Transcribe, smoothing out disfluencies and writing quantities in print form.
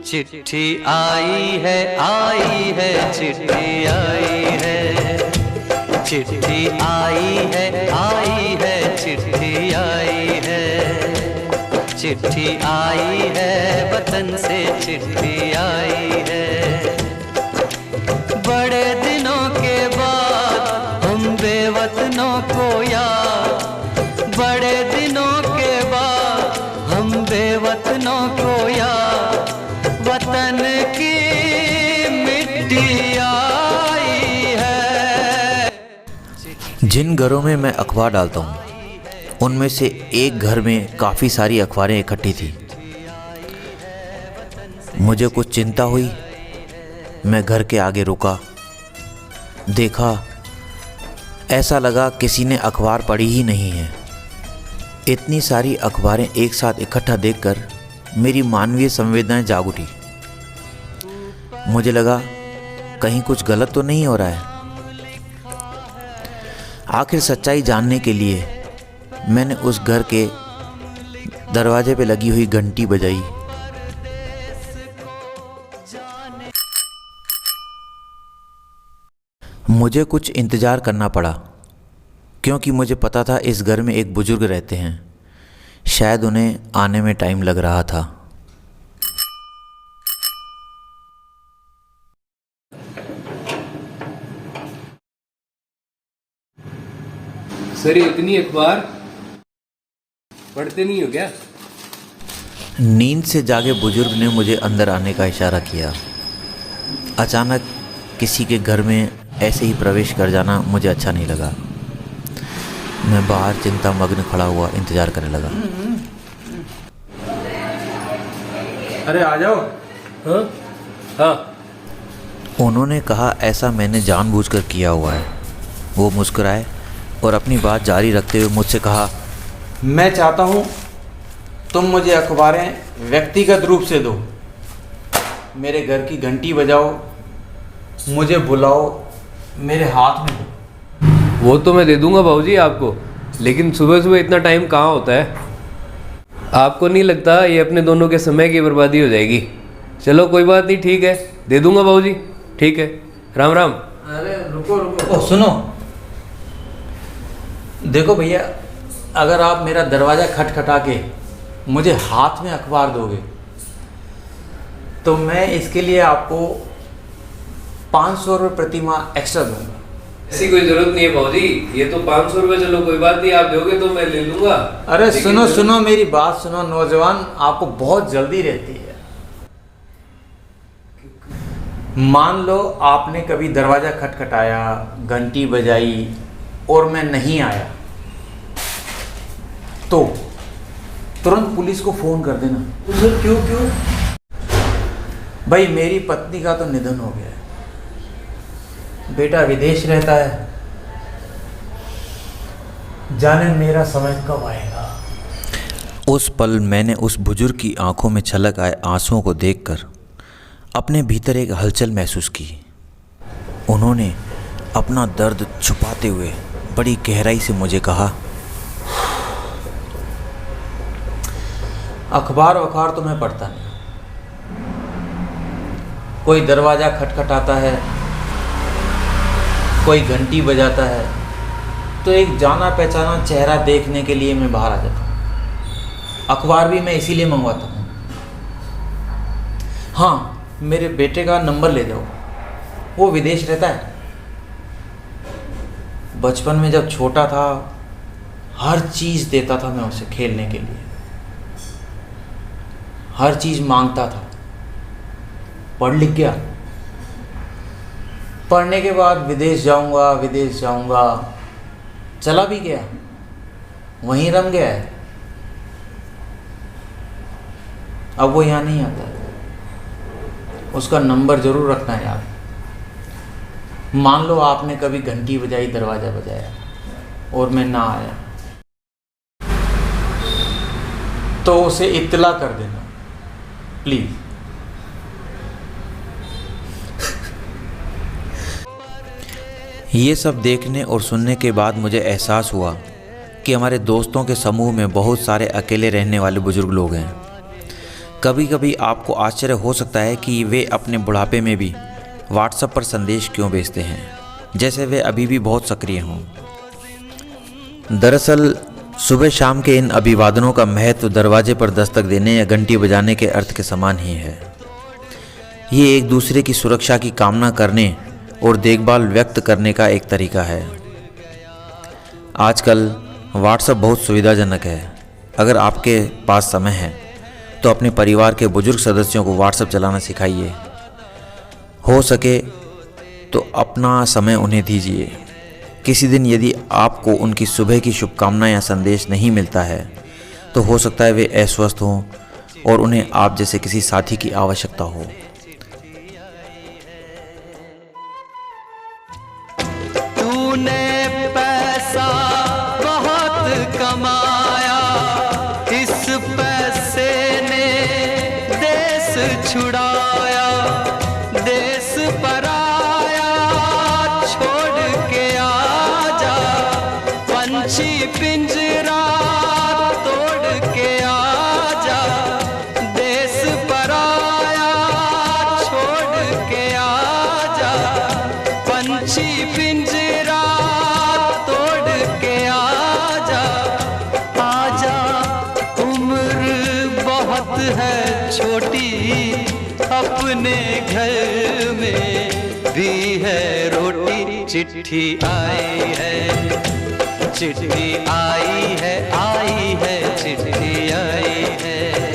चिट्ठी आई है चिट्ठी आई है, चिट्ठी आई है चिट्ठी आई है, चिट्ठी आई है वतन से चिट्ठी आई है। बड़े दिनों के बाद हम बेवतनों को याद, बड़े दिनों के बाद हम बेवतनों को याद, वतन की मिट्टी आई है। जिन घरों में मैं अखबार डालता हूँ उनमें से एक घर में काफ़ी सारी अखबारें इकट्ठी थी। मुझे कुछ चिंता हुई। मैं घर के आगे रुका, देखा, ऐसा लगा किसी ने अखबार पढ़ी ही नहीं है। इतनी सारी अखबारें एक साथ इकट्ठा देखकर मेरी मानवीय संवेदनाएं जाग उठी। मुझे लगा कहीं कुछ गलत तो नहीं हो रहा है। आखिर सच्चाई जानने के लिए मैंने उस घर के दरवाजे पे लगी हुई घंटी बजाई। मुझे कुछ इंतज़ार करना पड़ा क्योंकि मुझे पता था इस घर में एक बुजुर्ग रहते हैं। शायद उन्हें आने में टाइम लग रहा था। सर ये इतनी अखबार पढ़ते नहीं हो क्या? नींद से जागे बुजुर्ग ने मुझे अंदर आने का इशारा किया। अचानक किसी के घर में ऐसे ही प्रवेश कर जाना मुझे अच्छा नहीं लगा। मैं बाहर चिंता मग्न खड़ा हुआ इंतजार करने लगा। अरे आ जाओ। हाँ हाँ। उन्होंने कहा ऐसा मैंने जानबूझकर किया हुआ है। वो मुस्कुराए और अपनी बात जारी रखते हुए मुझसे कहा, मैं चाहता हूँ तुम मुझे अखबारें व्यक्तिगत रूप से दो। मेरे घर की घंटी बजाओ, मुझे बुलाओ, मेरे हाथ में दो। वो तो मैं दे दूंगा बाबूजी आपको, लेकिन सुबह सुबह इतना टाइम कहाँ होता है? आपको नहीं लगता ये अपने दोनों के समय की बर्बादी हो जाएगी? चलो कोई बात नहीं, ठीक है, दे दूंगा बाबूजी, ठीक है, राम राम। अरे रुको रुको, सुनो, देखो भैया, अगर आप मेरा दरवाज़ा खटखटा के मुझे हाथ में अखबार दोगे तो मैं इसके लिए आपको 500 रुपये प्रति माह एक्स्ट्रा दूंगा। ऐसी कोई जरूरत नहीं है बाबूजी, ये तो 500 रुपये, चलो कोई बात नहीं, आप दोगे तो मैं ले लूंगा। अरे सुनो सुनो, मेरी बात सुनो नौजवान, आपको बहुत जल्दी रहती है। मान लो आपने कभी दरवाज़ा खटखटाया, घंटी बजाई और मैं नहीं आया तो तुरंत पुलिस को फ़ोन कर देना। सर क्यों? भाई मेरी पत्नी का तो निधन हो गया है, बेटा विदेश रहता है, जाने मेरा समय कब आएगा। उस पल मैंने उस बुजुर्ग की आंखों में छलक आए आंसुओं को देखकर अपने भीतर एक हलचल महसूस की। उन्होंने अपना दर्द छुपाते हुए बड़ी गहराई से मुझे कहा, अखबार वखार तो मैं पढ़ता नहीं। कोई दरवाज़ा खटखटाता है, कोई घंटी बजाता है तो एक जाना पहचाना चेहरा देखने के लिए मैं बाहर आ जाता हूँ। अखबार भी मैं इसीलिए मंगवाता हूँ। हाँ, मेरे बेटे का नंबर ले जाओ, वो विदेश रहता है। बचपन में जब छोटा था हर चीज़ देता था मैं उसे खेलने के लिए, हर चीज़ मांगता था। पढ़ लिख गया, पढ़ने के बाद विदेश जाऊंगा, चला भी गया, वहीं रम गया है। अब वो यहाँ नहीं आता है। उसका नंबर ज़रूर रखना याद। मान लो आपने कभी घंटी बजाई, दरवाज़ा बजाया और मैं ना आया तो उसे इत्तला कर देना प्लीज़। ये सब देखने और सुनने के बाद मुझे एहसास हुआ कि हमारे दोस्तों के समूह में बहुत सारे अकेले रहने वाले बुजुर्ग लोग हैं। कभी कभी आपको आश्चर्य हो सकता है कि वे अपने बुढ़ापे में भी व्हाट्सएप पर संदेश क्यों भेजते हैं, जैसे वे अभी भी बहुत सक्रिय हों। दरअसल सुबह शाम के इन अभिवादनों का महत्व दरवाजे पर दस्तक देने या घंटी बजाने के अर्थ के समान ही है। ये एक दूसरे की सुरक्षा की कामना करने और देखभाल व्यक्त करने का एक तरीका है। आजकल व्हाट्सएप बहुत सुविधाजनक है। अगर आपके पास समय है तो अपने परिवार के बुजुर्ग सदस्यों को व्हाट्सएप चलाना सिखाइए। हो सके तो अपना समय उन्हें दीजिए। किसी दिन यदि आपको उनकी सुबह की शुभकामना या संदेश नहीं मिलता है तो हो सकता है वे अस्वस्थ हों और उन्हें आप जैसे किसी साथी की आवश्यकता हो। तूने पैसा बहुत कमाया, इस पैसे ने देश छुड़ाया, देश पराया छोड़ के आजा, पंछी पिंजरा तोड़ के आजा, देश पराया छोड़ के आजा, पंछी पिंजरा तोड़ के आजा, आजा उम्र बहुत है छोटी, अपने घर में भी है रोटी, चिट्ठी आई है, चिट्ठी आई है, चिट्ठी आई है।